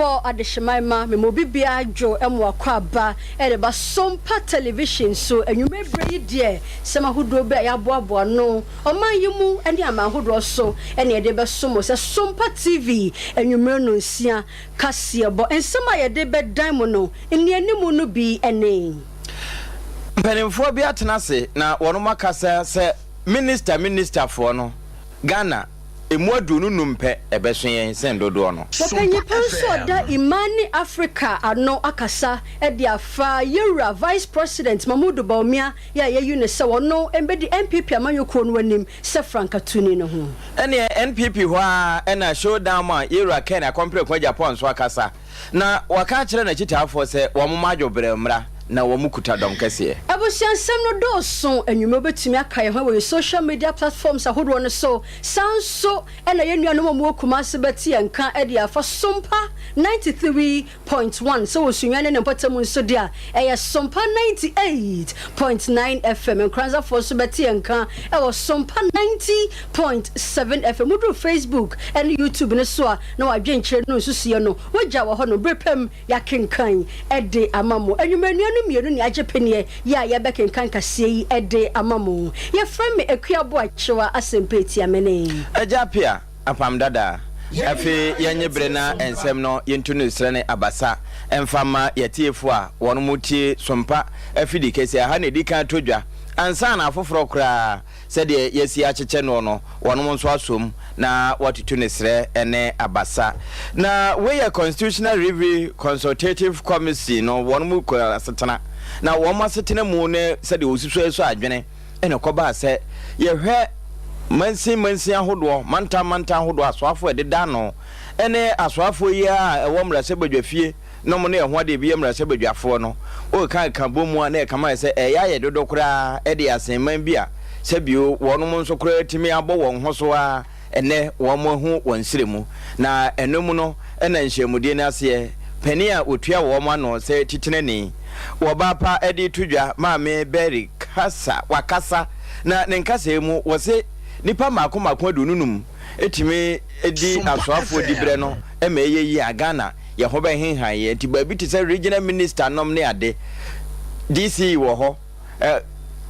bo adeshemaima me mobibia adwo emwa kwaba e ba Sompa television so enwume brei de sema hodo be ya boaboa no oman yimu ene ama hodo so ene de be somo se Sompa TV enwume no nsia kase bo ensema ye de be dan mo no ene animu no bi ene mpanimfo bi atena se na wono makasa se minister for no Ghana emuadu no numpe ebeso yen sendodo no Sopenyi penso da Imani Africa ano akasa e dia fa Yura Vice President Mamudu Bawumia ya yune se wono embedi NPP amanyoko no anim se Franka Tuni no ho ene NPP ho a ena showdown ma Yura Ken akompre kwa Japan so akasa na waka kire na chitafo se wo momadwo bremra na wo mukuta dom kese abusiansem no do so enwume betumi akaye ho we social media platforms ahodo no so sanso ena yenuanom mo kumase beti enka e dia fa Sompa 93.1 so osunwane ne mpatamu nso dia eye Sompa 98.9 FM enkranza for so beti enka e wo Sompa 90.7 FM mudu Facebook and YouTube ne so na wadwenkyere no nsusie no wagya wo ho no brepem yakenkan e de amamo enwume mienu ni ajepenie ya bekenkan kase yi ede amamo ye frame ekuabo achewa asempeti amene ajapia apam dada afi yenye brena ensem no yentunu srene abasa emfama yetiefo a wono mutie Sompa afidi kese ha ne dikan todwa ansa na afoforo kra se de yesi acheche no wono nso asom na watutu ne sre ene abasa na we constitutional review consultative committee no wono mu ko asetena na wo masetena mu ne se de osiso eso adwene ene koba se ye hwe mansi ahodo manta ahodo asoafo ededa no ene asoafo yi a ewo mrase badwafie no mo ne ho de bi mrase badwafo no o kan bomu na e kama se ya ye dodo kura e de asenman bi a se bio wono nso kura timi abo won ho so a ene wo mo hu won siremu na enum no ena nhyemude na ase pani a otua wo mo no se titeneni wo ba pa e de tudwa maame beri kasa wakasa na ne nkasa mu wo se nipa makoma adununum etime edi asoafo dibre no emeye yi agana ye ho be henhan ye ti ba bi ti se regional minister nom ne ade DC wo ho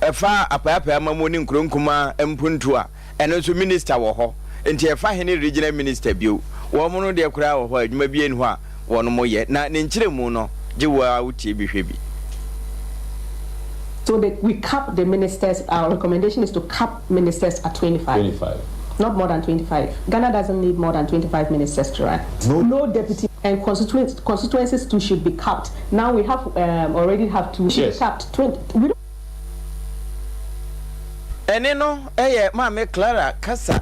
efa apapa mamoni nkronkuma empuntu a eno so minister wo ho enti efa hene regional minister bio wo mo no de kura wo ho adwuma bi enu a wo no mo ye na ne nkiremu no giwa utie bi hwe bi. So we cap the ministers. Our recommendation is to cap ministers at 25. Not more than 25. Ghana doesn't need more than 25 ministers to run. No deputy and constituencies too should be capped. Now we have already have two. Yes. Capped 20. We don't. Eneno mame Clara Kasa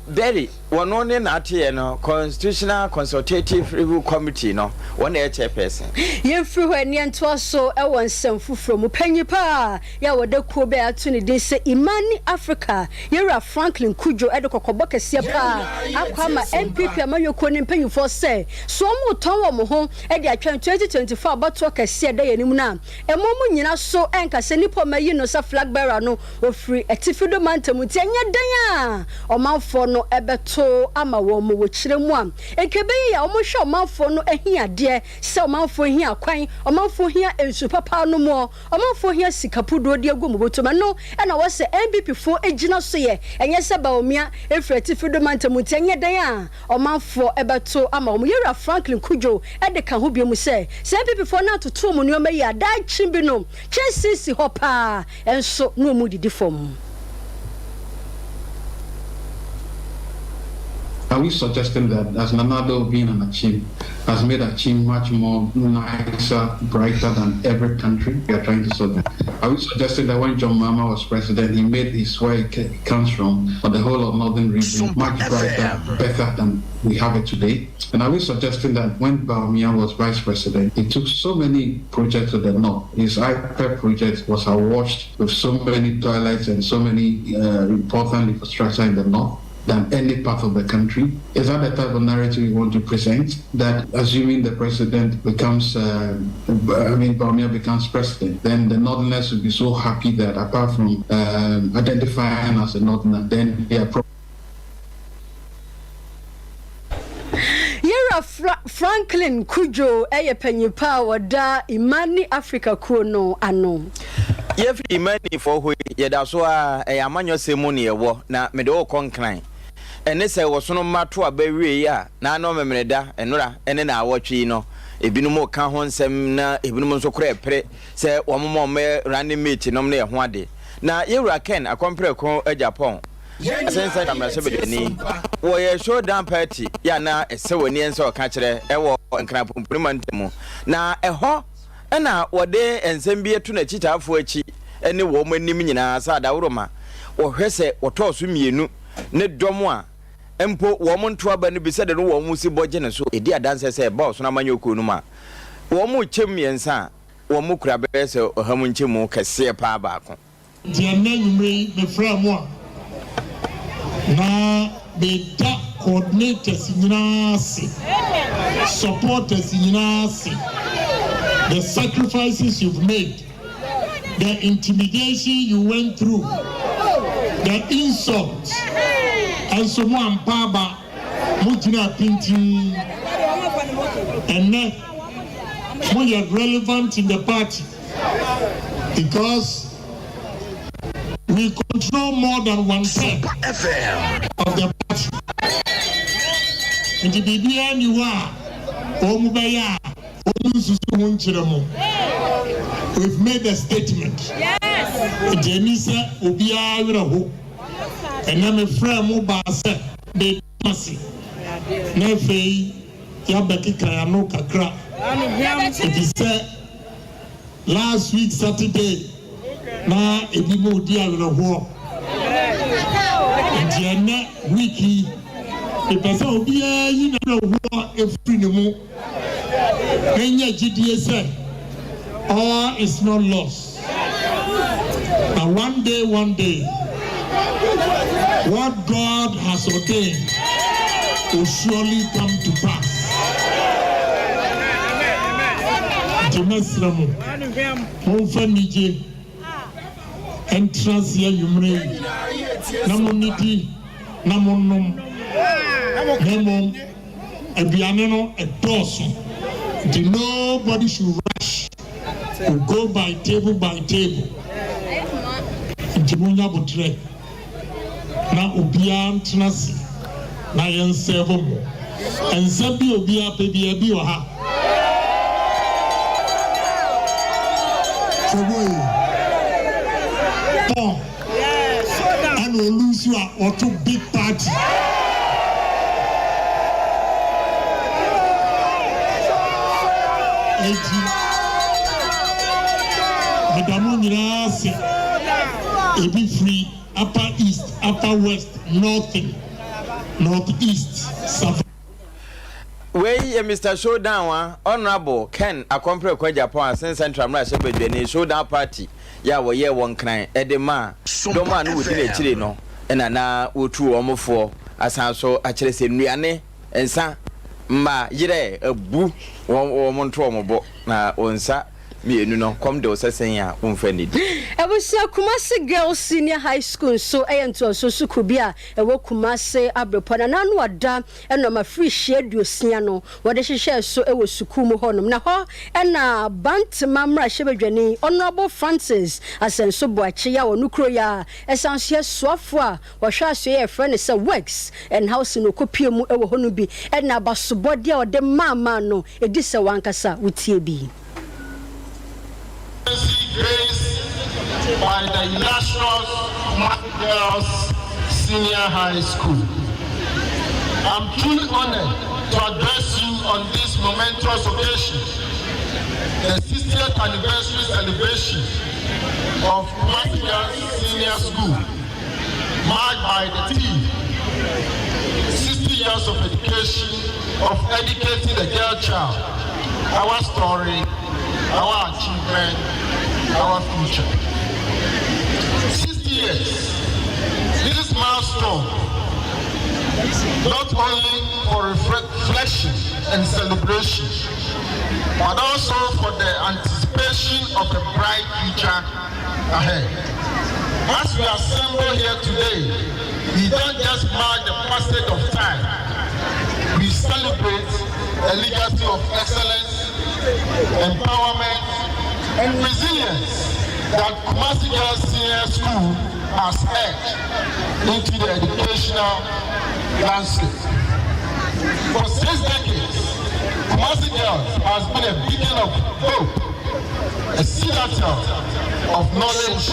Berry one only not here no constitutional consultative review committee no one chairperson ye free when ye nto so e won semfu from panyi pa ya wode ko be atuni din se Imani Africa yera Franklin Kujo e de kokobo kese pa akwama NPP amayoko ni panyi for say so mo ton wo mo ho e de atwan 2024 abato kese da yanim na e mo mu nyina so enka se nipo mayi no sa flag bearer no ofri etifido mantamu ti anya dan a o manfo no ebeto ama wo mo wo kiremu am enkebe ya o mo hwe o manfo no ahia de se o manfo hia kwan o manfo hia ensu papa no mo o manfo hia sikapudo de agu mo botoma no e na wo se NPP fo egina so ye enye se Bawumia efreti fido mantamu tenye dan a o manfo ebeto ama wo Yera Franklin Kujo e de ka ho biemu se NPP fo na toto mo ne o mayi ada chimbi no chesisi hopa enso no mu didi fom. Are we suggesting that as Nanado being an Achim has made Achim much more nicer, brighter than every country we are trying to solve? Are we suggesting that when John Mahama was president, he made his where he comes from, for the whole of Northern region, much brighter, better than we have it today? And are we suggesting that when Bawumia was vice president, he took so many projects to the north? His IPEP project was awash with so many toilets and so many important infrastructure in the north than any part of the country? Is that the type of narrative we want to present? That assuming the president becomes, Bawumia becomes president, then the Northerners will be so happy that apart from identifying as a Northerner, then they are Yera Franklin Kujo eye penyipa wada Imani Africa kuno ano. Ye free Imani for who ye da so a amanyo semoni ewo na mede o konkran. Ene se wo so no mato abawie ya na no memreda enora ene na awotwe no ebinom ka ho nsem na ebinom nso kora epre se wo momo me running mate nom na ye ho ade. Na Yera Ken akompre ko Japan. Sense camera sebedeni wo ye show down party ya na esewoni enso ka kire ewo nkran pomprimantemu na eho na wode ensem bi etu na chitafo achi ene wo manim nyina sa da woroma wo hwese wo toso mienu ne dom a empo wo monto aba ne bise de no wo musi boje ne so edi adanse se ba so na manyoko nu ma wo mu chem yensa wo mu kura be se ohamu nchemu kese pa ba ko di ananyumre me fra mo na beta coordinators nyinasi supporters nyinasi the sacrifices you've made, the intimidation you went through, the insults and so on baba mujina pinti and now we are relevant in the party because we control more than 1/3 of the party. And the BBN you are, Omubaya, we've made a statement. Yes. Jenisa Ubia Rahu. And I'm a friend Mubasa, the Masi. Nefe Yabaki Kayano Kakra. It is said last week, Saturday. Na ebibo di awro ejene wiki e pesa obi ayi na awro efri ne mu enya gidie say all is not lost. But one day what God has ordained will surely come to pass. Jemeslamu monfanije entrance ya yumre namoniti namonnom nemo abiane no edoso. Nobody should rush to go by table ntimunya botre na obia ntnasi na yensevo mo ensabi obia pebia bi wa ha oh and we lose you or to big party Madame Nirasi ebi free upper east upper west northeast south. Wey Mr. Showdown Honorable Ken akompre kwa Japan Sen Central Mra Shebedwe Showdown Party ya wo ye won kran edema doma no wudi na chire no na wotu omofo asanso akire se nuane ensa mma yire abu wo monto omobo na onsa mienu no kom de osesen ya umfani Ebusia Kumasi Girls Senior High School so eyento so sukubi a ewo Kumasi abrepo na nanu ada eno ma free share duosia no wode hihye so ewo suku mu honom na ho ena Bantima mra Shebedwani Honorable Francis asenso boache ya wonukro ya esanso suafo a wohwa aso ye friend say works and house no kopie mu ewo honu bi ena basobode a wode mama no edise wankasa wutie bi Grace by the National Girls Senior High School. I'm truly honored to address you on this momentous occasion, the 60th anniversary celebration of Girls Senior School, marked by the theme 60 years of education, of educating the girl child, our story, our achievement, our future. 60 years. This is milestone, not only for reflection and celebration, but also for the anticipation of a bright future ahead. As we assemble here today, we don't just mark the passage of time, we celebrate a legacy of excellence, empowerment, and resilience that Kumasi Girls Senior School has edged into the educational landscape. For 6 decades, Kumasi Girls has been a beacon of hope, a citadel of knowledge,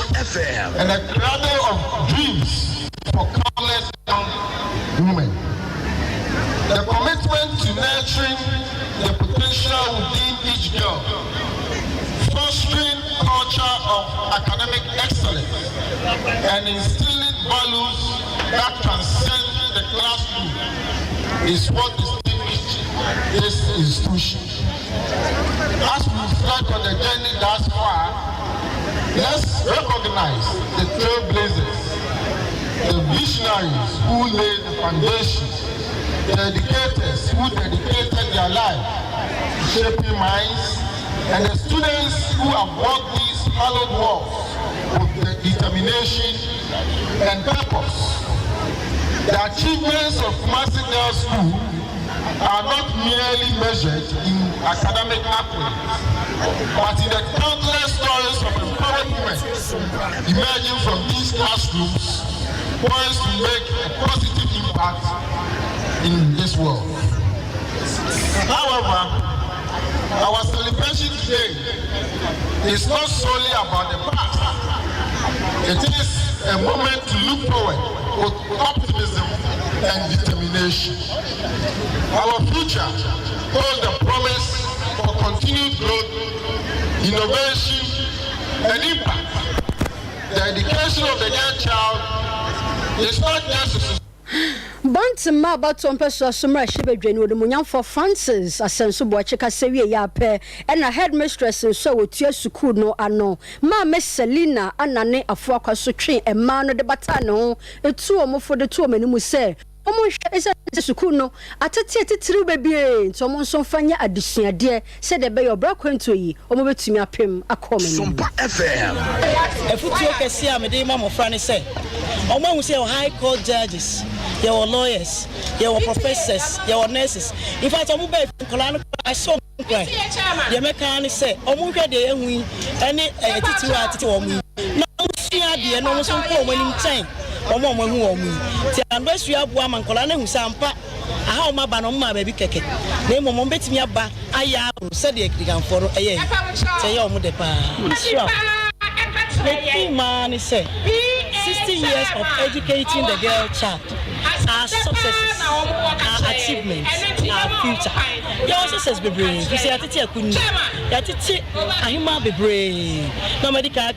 and a cradle of dreams for countless young women. The commitment to nurturing the potential within each girl, fostering culture of academic excellence, and instilling values that transcend the classroom is what distinguishes this institution. As we reflect on the journey thus far, let's recognize the trailblazers, the visionaries who laid the foundation, the educators who dedicated their life to shaping minds, and the students who have walked these hallowed walls with determination and purpose. The achievements of Kumasi Girls School are not merely measured in academic accolades, but in the countless stories of empowered women emerging from these classrooms, poised to make a positive impact in this world. However, our celebration today is not solely about the past. It is a moment to look forward with optimism and determination. Our future holds the promise for continued growth, innovation, and impact. The education of the young child is not just a Bantima baton peso sumra shebedwe no munyan for Francis asenso boacheka sewie ya pe na headmistress nso wotua school no ano ma Selina anane afo akwaso twen ema no de bata no etu omofo de tu omanimu se omonhwe esa school no atete titiri bebie nto omonso fanya adesuade se de be yobra kwanto yi omobetumi apem akoma ni Sompa FM efutuo kesi amede ma mofra ne se omo say high court judges, your lawyers, your professors, your nurses. In fact, omo be kola I saw cry. The mechanic say omo hwe de ehun ene titiwa titi omo na sua de no so ko omo nim tan omo hu omo ti ando sua boa man kola na hu sampa aha o ma ba no ma ba bi keke na emo betimi aba aya se de ekriganfo no eye say omo de pa man say 60 years of educating the girl child, our successes, our achievements, our future. Your success be brave. You say, I tell you, I tell you, be brave. No medical.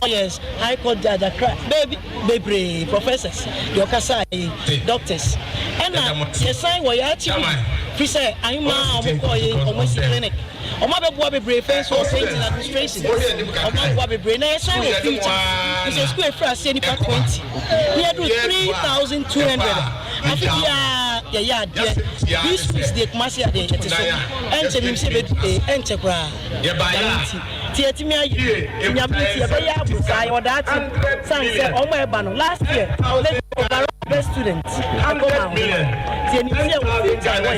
Oh yes, High Court judge, baby, brave professors, your kasai, doctors, and the sign where you actually, we say, I'm almost clinic. Oma be boa be brave face for saint in administration. Oma boa be brave na so future. This is school for say ni pa 20. We do 3,200. Afia ya this is the Kumasi ade ete so. Enche nim se be enche kra. Tietimi ayi nyabiti ya be ya busa yo that sanse oma e ba no last year overall best students go down. Tieni se wo future wo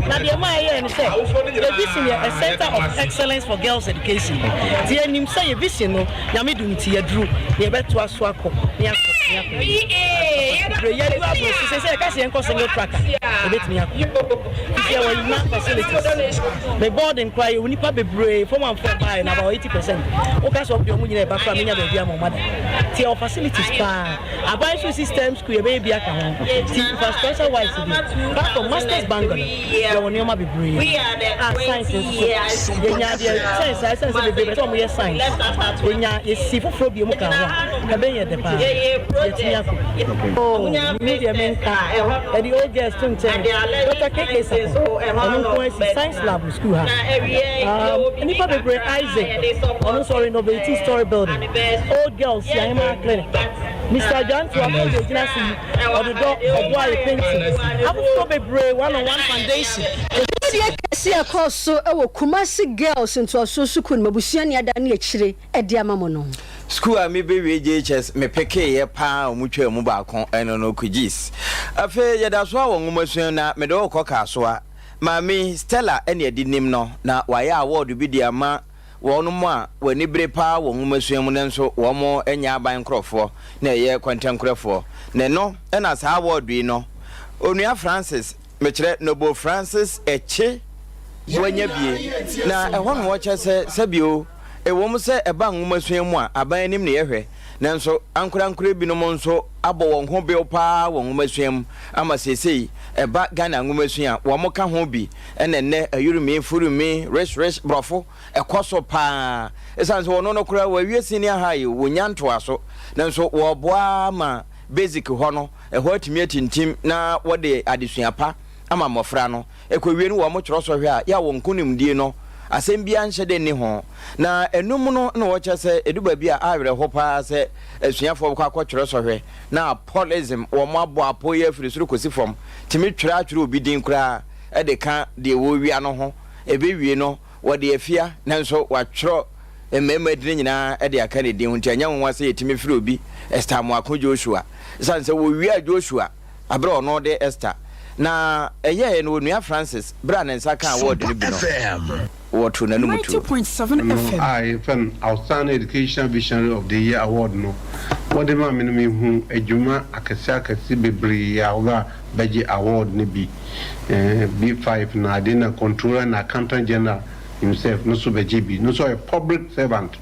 na the ma here and say the vision a center of excellence for girls education. Tieni say vision no nyame dum ti yadru ye beto aso akọ ya say ka se enko single tracker e betimi akọ here we na facilities the board and cry we nipa bebre from one for buy na about 80%. O ka so bi omo nyina e ba fa menya ba bia mo mother ti our facilities pa advisory systems ku ye be bia ka ho ti infrastructure wise back from masters bank there won yoma be brave we are the science yenya the science be brave so mo ye science yenya ye si foforo bi mo ka ho ka be ye de pa ye ti ya ko media men ka e the old girls tun tell Dr. KK so science lab school ha nipa be brave Isaac on so innovative story building old girls Yama clinic Mr. John to avoid the gymnasium or the door of why painting I be brave one-on-one foundation. See a course so Kumasi girls into a Sukun Mabusiani Adani Chire at Diamamono. School me baby JHS me peke ye pa omutwe mu ba kon eno no kugis. Afa ye da so awon ngumasu na me do koka so a Mami Stella ene edinim no na waye award bi di ama wonu mo a wani bre pa wo nwumasua ne nso wo mo enya aban krofo na ye kwantankrofo ne no na sa award yi no onua Francis mekire Noble Francis eche wanya bie na ehwo no wo chese sabio ewo mo se eba nwumasua mu a aban anim ne yehwe nanso ankura bi no mo nso abo won ho be pa won nwumasua ama sesei eba Ghana nwumasua wo mo ka ho bi ene ayurumi furumi resh brofo ekoso pa esanso wono no kura wa wie senior high wo nyanto aso nanso wo boa ma basic ho no eho atimi atintim na wode adesua pa ama mofra no ekwawie no wo mo kyero so hwe a ya wo nkunimdie no asem bia nhyede ni ho na enum no na wo kyese eduba bia awere ho pa se asuafo kwa kwkyero so hwe na polism wo mo abo apoye afiri suru kosi from timi twera obi din kura e de ka de wo wia no ho ebe wie no wode afia nanso watwero emema din nyina e de aka ne din hunti anya nwa se yetimi firi obi Esther Mwako Joshua sanse wo wia Joshua abre ono de Esther na eye no nua Francis bra na nsa kan award ni bi no what na numu 2.7 FM I fan outstanding educational visionary of the year award no what the man me hu adwuma akase bebre ya oga beji award ni bi B5 na adina controller na accountant general himself no so beji bi no so a public servant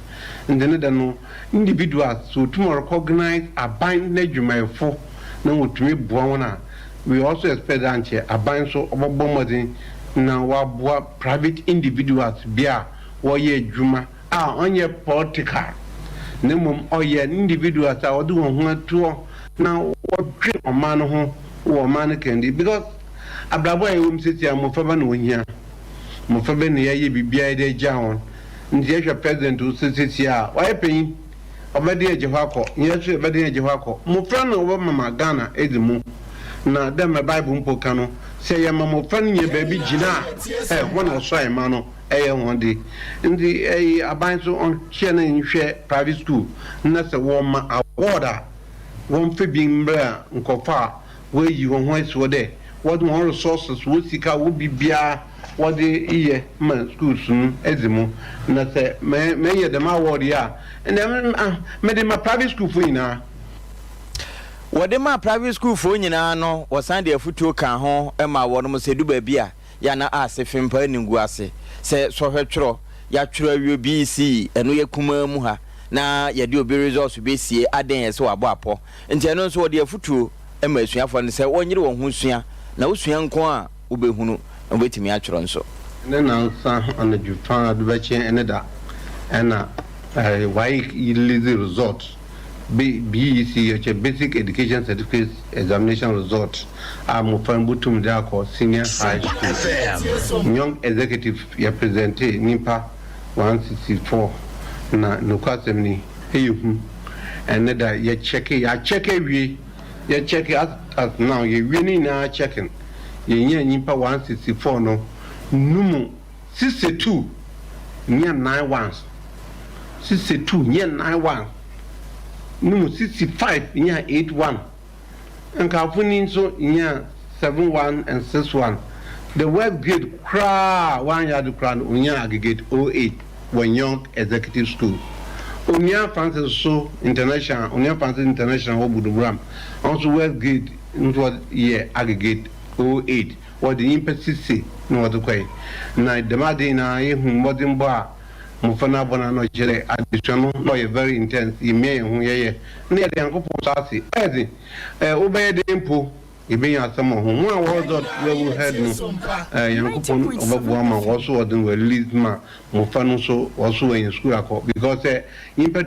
and then no individuals so to recognize a bind na adwumayefo na wotumi boa wona we also expect that a bind so obobomodin na wabua private individuals bia woye adwuma onye political na mum oye individuals a wodu ho atuo na wodwe oman ho wo man kendi because abrabo ayi wum seti amofaba na ohia mofaba na yaye bibia ide jawon ndi ehwe president u seti a waye pen obade eje hɔ akɔ yesu obade eje hɔ akɔ mofra na wo mama Ghana edimu na dem bible mpoka no se ya mamofra no ye baabi gina wona so ai ma no eye honde ndi aban so on hye na nhwe private school na se wo ma award a won fe bi mbra nkofa we yi ho ho so de what one resources wo sika wo bibia what the iye man schools ezimu na se me ye dem award ya and me de ma private school for ina wode ma private school fo nyina no wosan de afutuo kan ho ma wono mo se duba bia ya na ase fimpa ningu ase se so hwetwero ya twero awie BC eno ye kuma mu ha na ye de obi results be sie aden ye se wabo apo nti eno so wode afutuo ma asuafo ne se wonyere wo ho sua na usua nko a ubehunu obetimi atwero nso ne na sa on the fan adubache eneda ena why the result BEC basic education certificate examination result am butum da ko senior high school young executive ya present nipa 164 na no kwasemni eyuhu eneda ya check wi ya check as now ye wi na checking ye nya nipa 164 no numu 62 nya 91 62 nya 91 numu 65 nya 81 nka funi so nya 71 and 61 the web grade kra one yard kra nya aggregate 08 when young executive school Onia Francis so international Onia Francis international obudubram also web grade into year aggregate 08 what the emphasis no what kwai na demade na ye hu modern bar mufana bona no jere addition no ye very intense ime hu ye na ye de nkopon sase ezi obeye de mpo ibe ya samo hu mu award we head no yankopon obabu ama also odin we release ma mufano so also in school akọ because impe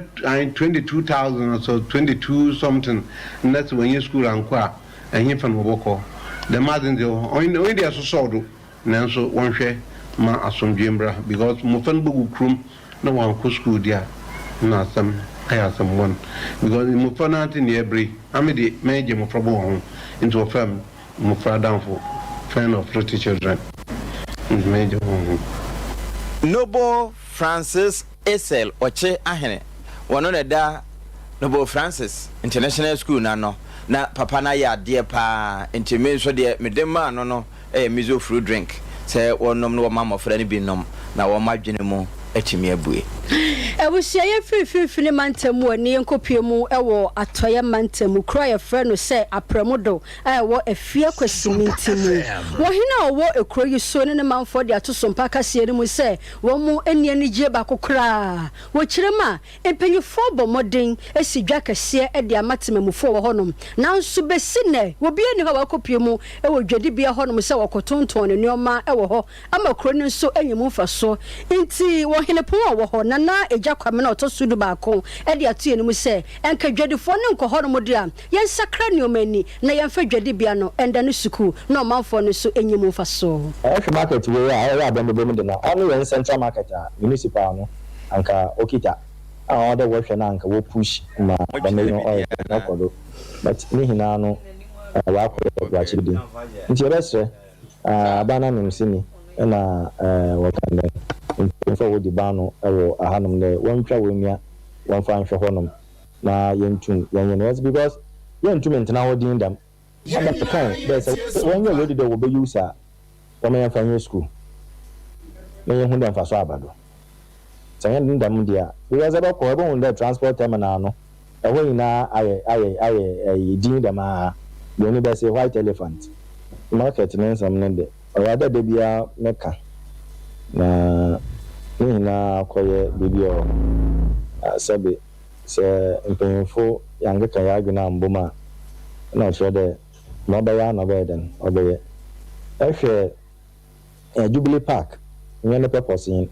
22,000 or so 22 something and that's when you school anko a him fan oboko the madin the only they so do nanso wonhwe ma asomdwembra because mufan bugu krum na wan ko school dia na sam aya sam one because mufan anti ne every amede meje mufrabo ho into a firm mufradan for friend of 30 children meje ho Noble Francis Esel oche ahene wono na da Noble Francis International School na papa na ya de pa intime so de medema no mizo fruit drink sɛ wɔnom no wɔma mmɔfra no bi nom na wɔma adwene mu atumi abue Ebusia ye fifini mantamu ani enkopie mu ewo atoye mantamu kro ye frɛ no sɛ apremodo ewo afia kwasiminti mu wo hina owo ekro yi so ne manfo de ato Sompa kase ni mu sɛ wo mu eni ani gye ba kokra wo kirema empanyufo bomoden esi dwa kase e de amatemamufo wo honom nanso besi ne wo bia ni ho wakopie mu ewo dwade bia honom sɛ wokotonton ne neoma ewo ho ama kro ni so enyimu mfaso nti wo hine pon wo ho nana kwame na otosudu baako e de atu enu se enka dwadefo ne nkoho no mode a yen sakra ne omani na yen fa dwade bia no enda ne suku na omanfo no so enyimu fa so e market we ya abembe mu de na onu yen central market a municipal no anka okita a order wo hwe na anka wo push ma bame no oil na kodo but ni hina no wa ko wa chidi nti restre abana no msini na wakanda info wo di bano ewo ahanum ne wonhwa wonua wonfa nhwe honom na yentum yenye was because yentum entena ho din dam aba kan there's when you ready to be user for me fan school na yen hunda mfa so abado sanya din dam dia because aba ko ebe hunda transport terminal no ewo ina aye din dam a you need to say white elephant market nensam nende o ya da bia meka na na koye bibio sabe se empanyfo yanga kaya agina mboma na chede no ba ya no ba den obeye ehwe Jubilee Park nyane purpose in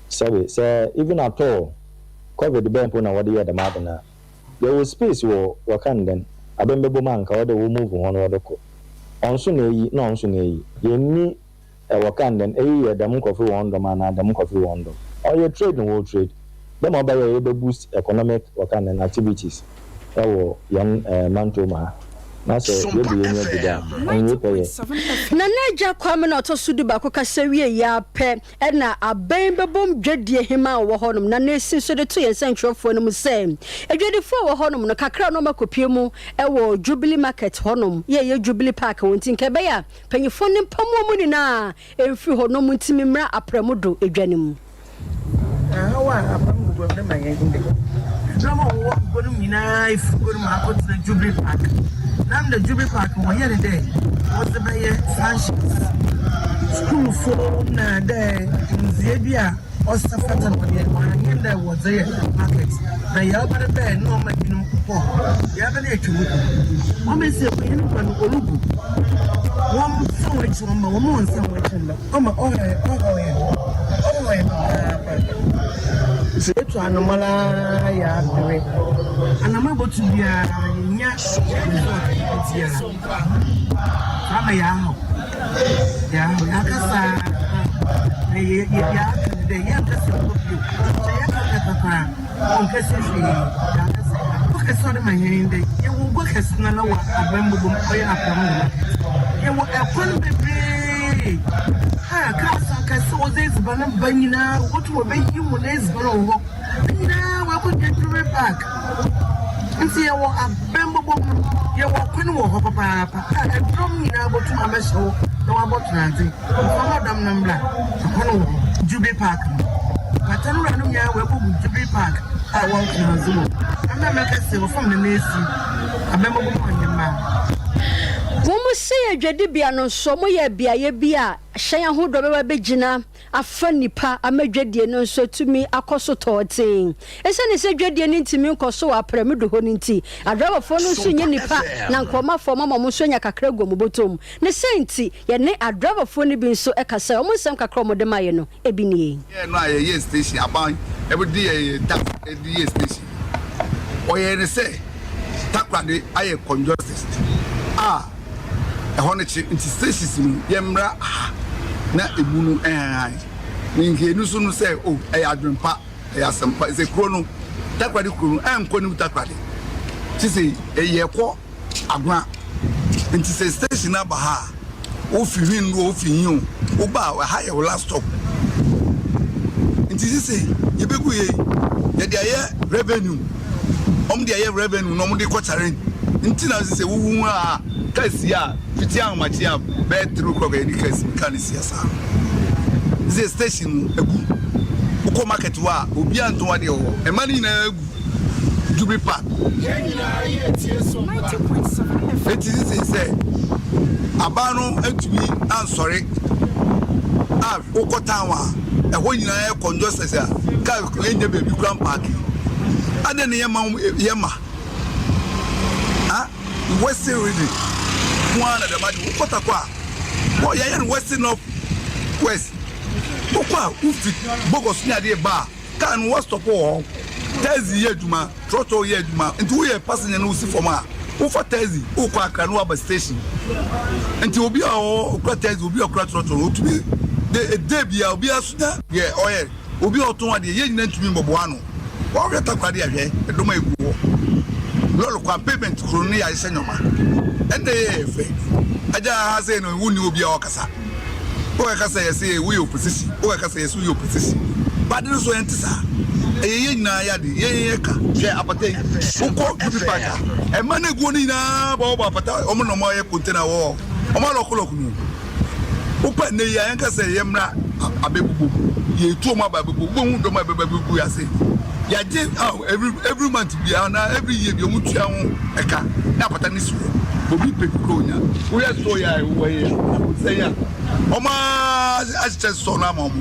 sabe se even at all covid be mpo na wode ye de madena there was space wo wakan den abembebo man ka wode wo move hono wode ko onso na yi na onso na yi yenni wakan den ye dem kofi wondo ma na dem kofi wondo or you trade no world trade dem oba ye be boost economic wakan and activities ewo yan mantoma na so ye bi yenye bida onye peye na naja kwame na otosudu ba kokasawie ya pe na aben bebom dwadie hima wo honom na nesi so de to ye sentwofo no mu se edwadefo wo honom no kakra no makopie mu ewo Jubilee market honom ye Jubilee Park wonti nkebe ya panyifo ne mpamo mu ni na emfi honom ntimi mra apremodo edwanim hawa apamugo na mayende drama wo gonu mina ifu gonu ma to the Jubilee Park nam the Jubilee Park wo here dey was the by sanctions school for na dey nzie bia osafata no dey wan dey wo dey market na ya ba dey no ma binu ko ya ba dey twu mo me se ko yin ko no olugu won so we twu ma wo mo nsan we twu ma o ma o setu anomala ya bere anama botu bia nya tia ama ya kasa ya kasa on kasa ya kasa so de mahende ye wo go kasa na wa abembo bom oya apamu ye wo akon bebe kasa ozezi bana banyina wotu obeyi mu nezi bana wo banyina wa ko Jubilee Park nti ye wo abembo bom ye wo kwenu wo papa drum nyina botu amesho na wa botu nanti fama dam nambla kono Jubilee Park patanu ranu ya we ko Jubilee Park a wo kwenu zumo ama mekase wo fam na nesi abembo bom anyema Womu se adwade bia no so mo ye bia ye bia hyan ho do be begina afa nipa amadwadie no so tumi akoso toten esane se dwadie ni ntimi nkoso wa premedo ho nti adrawafo no so nye nipa na nkoma fo mama mo so nya kakra gom botom ne senti ye ne adrawafo ni bi nso ekasa o mo nsem kakra mo de maye no ebi ni ye no aye station aban ebi di tax di station o ye ne se takwade aye congested honest stations yemra na ebunu ninge nusu no say oh adwempa Sompa ze krono takwade krono nkoni takwade ti say yekọ agwa nti say station aba ha ofirin no ofinyin o ba ha ye last stop nti say yebegu ye de aye revenue de aye revenue no mo de ko challenge ntina se wu a kasi a fiti an machi a be through ko ga ni kasi kan siasa ze station egu uko market wa obi anto wa de ho e mani na egu Jubi Park. It is say Abano entumi ansori ah okotawa e ho nyina e conjust say ka enye baby grand park ade ne yema ah western really one of the mad okotakwa bo ya yan western of west okwa ufi bogos ni ade ba kan was stop o Tezi yeduma troto yeduma nti we passing no si form a wo for tezi wo kwa akra no aba station nti obi a o kwa tezi obi okra troto o tumi de bia obi asuda ye oye obi oton ade ye nyina ntumi mbobo ano wo reta kwa de ahwe edoma eguo lolo kwa payment kro ni ya ise nyoma ende ye fe aja ha say no wuni obi a okasa wo kasa ye say we opposition wo kasa ye we opposition but no so entisa eye nyina ya de ye ka je apate uko kupipaka e manegu ni na ba apata omo no mo ye container wo omo lokoloku nu upa ne ya yanka se ye mra abebubu ye tu omo abebubu bo hu do mo abebubu ya se ya je every month bi na every year bi omo tua ho e ka na apata ni su obi pekuro nya wo ya so ya wo ye se ya omo a so na mo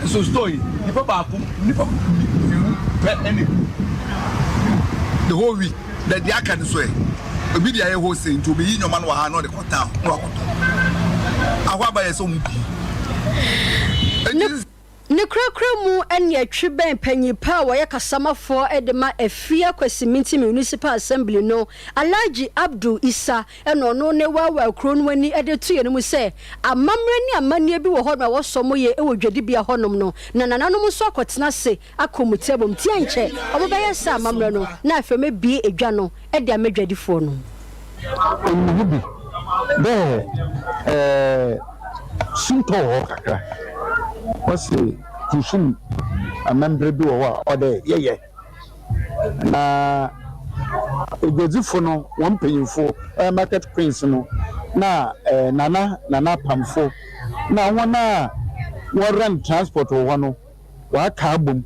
so story nipa baako nipa any the whole week that the aka so e obi dia ye ho say nto be yi nyoma no ha no de kota no akoto ahwa ba ye so mu bi ne krakra mu ene atwi ben panyipa wo ye kasamafo edema afia kwasiminti municipal assembly no Alhaji Abdul Isa eno no ne wawa kro no ani edetu ye no mu se amamre ni amane bi wo ho na wo somo ye e wodwadi bia honom no na nananom so akotena se akomutebom tie nche obo be ye sa amamre no na afeme bi edwa no ede amedwadifo no onubi be Sompa kakra what's kusum amembre bi wo a ode yeye na ogozifo no won panyimfo market prince no na nana pamfo na wona wo run transport wo no wa ka abom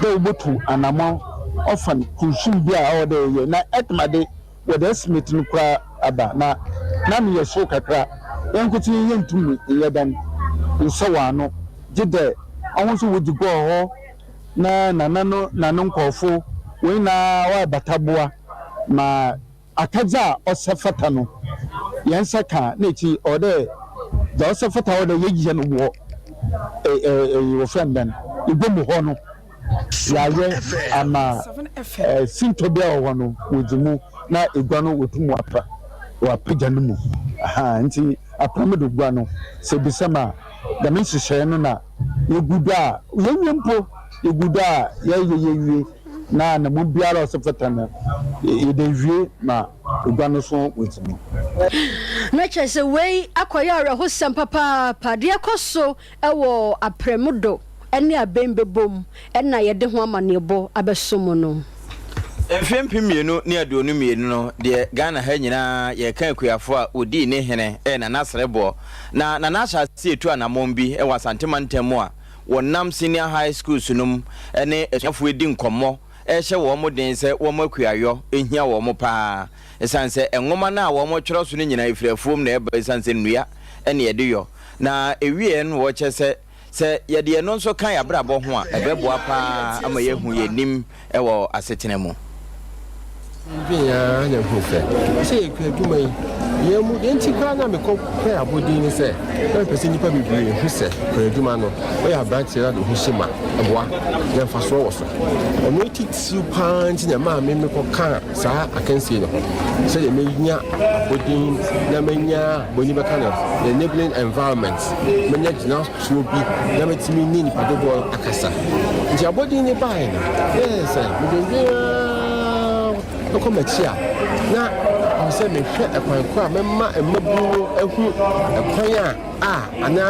de obotu anamo ofan kusum bi a ode yeye na etmade wo de smith no kwa aba na me yeso kakra yankuti yentum yedan nsawa no jide awon so wodi go ho na nano nkofo we na wa bataboa ma akaja osefata no yensa ka na ti ode da osefata ode yegiye no wo wo friend ben ibomu ho no yaye ama sintobia wo no wojimu na igwa no wotumu apa wa pejanu mu nti apramedo gwa no se bisama da men hihye no na yeguda yenyempo yeguda yeyeyewie na mo biara osefata na yedewie ma gwa no so wetimu na chese we akoya reho sempapa pade akoso ewo apramedo ene abembebom ena yede ho amanebo abesomo no Fempi mienu ni aduonu mienu no de Ghana ha nyina ye kan akuafo a odi ne hene na nasrebo na nasha se etu anamombi e wasantemantemu a wonam senior high school sunum ne esuafo edi nkomo hye wo mo den se wo mo akuayo ehia wo mo pa esanse enwoma na wo mo twero so ne nyina ifirafuom na eba esanse nnua ene ye de yo na ewie no wo che se ye de no nso kan abrabo ho a ebeboa pa ama ye hu ye nim e wo asetena mu Bia nyankofɛ sɛ yɛkua adwuma yi yɛmu yɛnti kora na mekɔpɛ abɔdin ne sɛ na mepɛ sɛ nnipa bebree hu sɛ kora adwuma no wɔyɛ aberanteɛ na de ho hye ma aboa na mfasoɔ wɔ so ɔno ɛtitiw paa nti na maa me mekɔka saa akansie no sɛdeɛ mɛnya abɔdin na mɛnya bɔni bɛka no enabling environment mɛnya gyina soɔ bi na mɛtumi ne nnipa dodoɔ akasa nti abɔdin ne baeɛ no yɛ sɛ medendwea Komatia na ɔsɛ mehwɛ ɛkwan kwa mɛma mmabu ehu ɛkwan a ana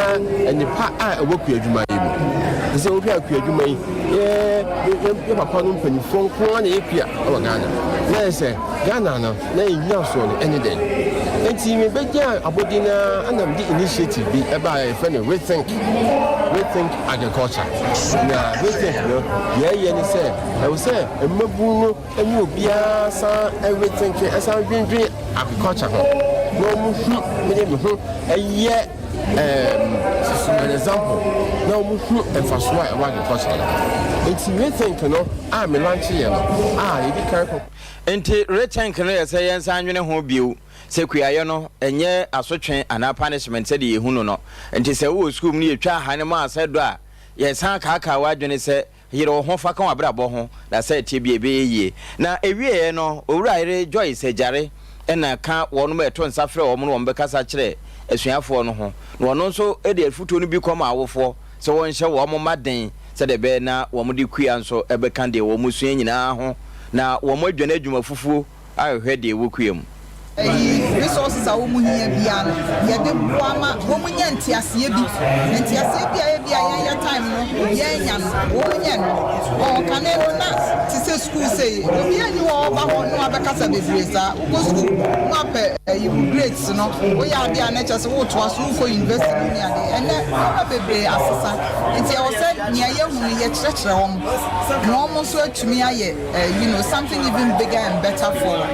nipa a ɛwɔ kuadwuma yi mu sɛ wohwɛ kuadwuma yi yɛ papa no mpanifo nko na yɛkua ɛwɔ Ghana na say Ghana no na nya so no anything enti me beja abodina anam di initiative bi eba e friend rethink agriculture na rethink no ye ni say e wo say emabu no eni obia san everything san dwindwi agriculture ho no mu me ho eye an example now we emphasize about agriculture it's rethink no me launch here no you be careful enti rethink no ye say yen san nwene ho biu se kuaye no enye asotwen ana punishment se de yehu no enti se wo school mu yetwa hane ma asedo a ye san kaka wadwene se yire ho fa kan abrabo ho na se tie bi ebeye na ewie no owura ire joy se jare ena ka wonu ma eto nsafre wo mu no mbekasa kire esuafo no ho na wono nso e de afuto no bi koma awofo se won hye wo mo maden se de be na wo mo de kua nso ebe kan de wo mo sua nyina ho na wo mo adwane adwuma fufuo ahwehwe de wo kua mu resources a womu hia bia no ye de boama womu nya ntiase bi ya time no ye nya no wo nya no o kane no na ti se school say obi ani wo ba ho no abekasa bebre sa go school mo ape you grades no wo ya dia na chese wo to aso for university ni ade ene ba bebre asesa nti I said nya ye hu ye kyerɛkyerɛ wo no mo so atumi aye something even bigger and better for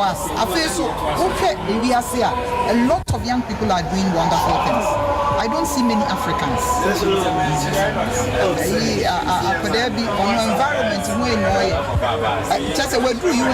us afei so okay, we are here. A lot of young people are doing wonderful things. I don't see many Africans. Could there be on environment just where do you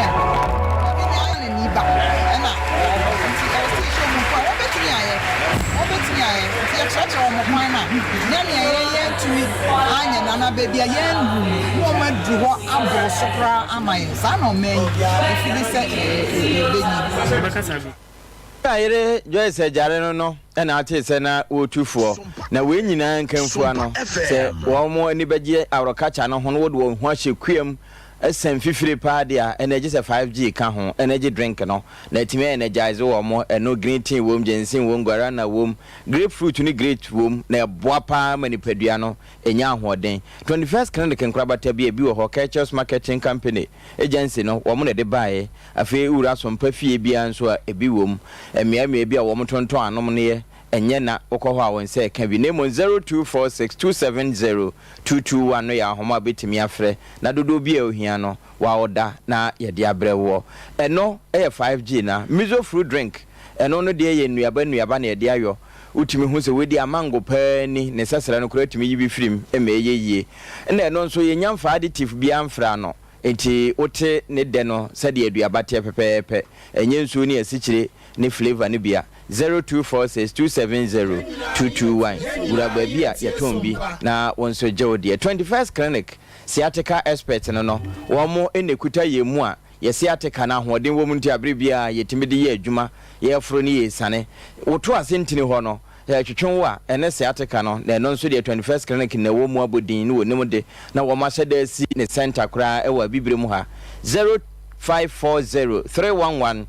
Ayere Joyce jare no na ate se na wotufo na we nyina nkanfu ano se wo mo ani beje awrokacha no ho no wo de wo ho ahye kuam asem fifire paade a energy se 5G ka ho energy drink no na timi energize wo mo no green tea wo jensin wo ngwara na wo grapefruit ni great wo na boa pa manipadua no enya ahoden 21st clinic nkrabata bi wo ho Cultures Marketing Company agency no wo mo na de bae afi ura Sompa fie bia nso a ebi wo emiamia bi a wo mo tonton anom ne ye enye na okoho a won se ka bi nemo 0246270221 no ya homa betimi afre na dodo bi a ohia no wa oda na ye de abrewo eno 5G na mizo fruit drink eno no de ye nuaba na ye de ayo utimi hu se wedi amango pani ne sesere no kura timi yibi firim emeyeye na eno nso ye nyamfa additive bi amfra no enti ote ne de no se de aduaba te pepepe enye nso ni asichire ne flavor ne bia 0246270221 ura babia ya tombi na wonso jewde 21st clinic sciatica expert no womo enekuta yemu a ye sciatica na hoden wo munti abrebia yetimide ye adwuma ye fro ni ye sane woto asentini ho no twetwen wa ene sciatica no na no nso de 21st clinic na wo mu abodin no wonim de na wo ma hyeda si ne center kra e wa bibire mu ha 0540311311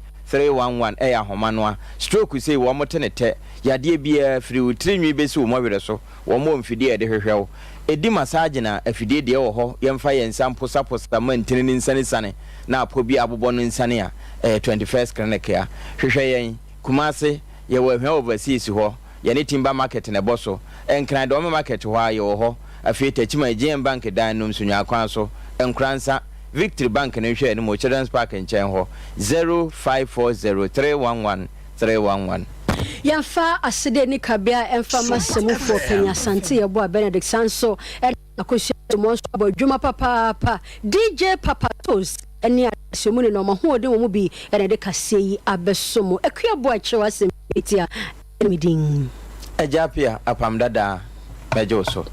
homanoa stroke say wo motenete yade bia firi utrinwi besi wo mawere so wo mo mfidie de hwehwew edi massage na afidie de wo ho yemfa yensa mposa mantini nsane na apo bi abobo no nsane a 21st clinic ya hwehwe yen Kumase ye wo hwe overseas ho ye ne timba market ne boso enkran do market ho aye wo ho afi tachima GM bank dan no msunwa akwan so enkransa Victory Bank ne hwe ne mo Children's Park nchen ho 0540311311 Yamfa asede ni kabia emfa masemu fo penya sante yebo Benedict Sanso akosia mo so abodwuma papa DJ Papatos eni asemu ne no ma ho de wo mu bi ene de kasei abesomo akua bo achewa sempetia emidin Ajapia apamdada mejoso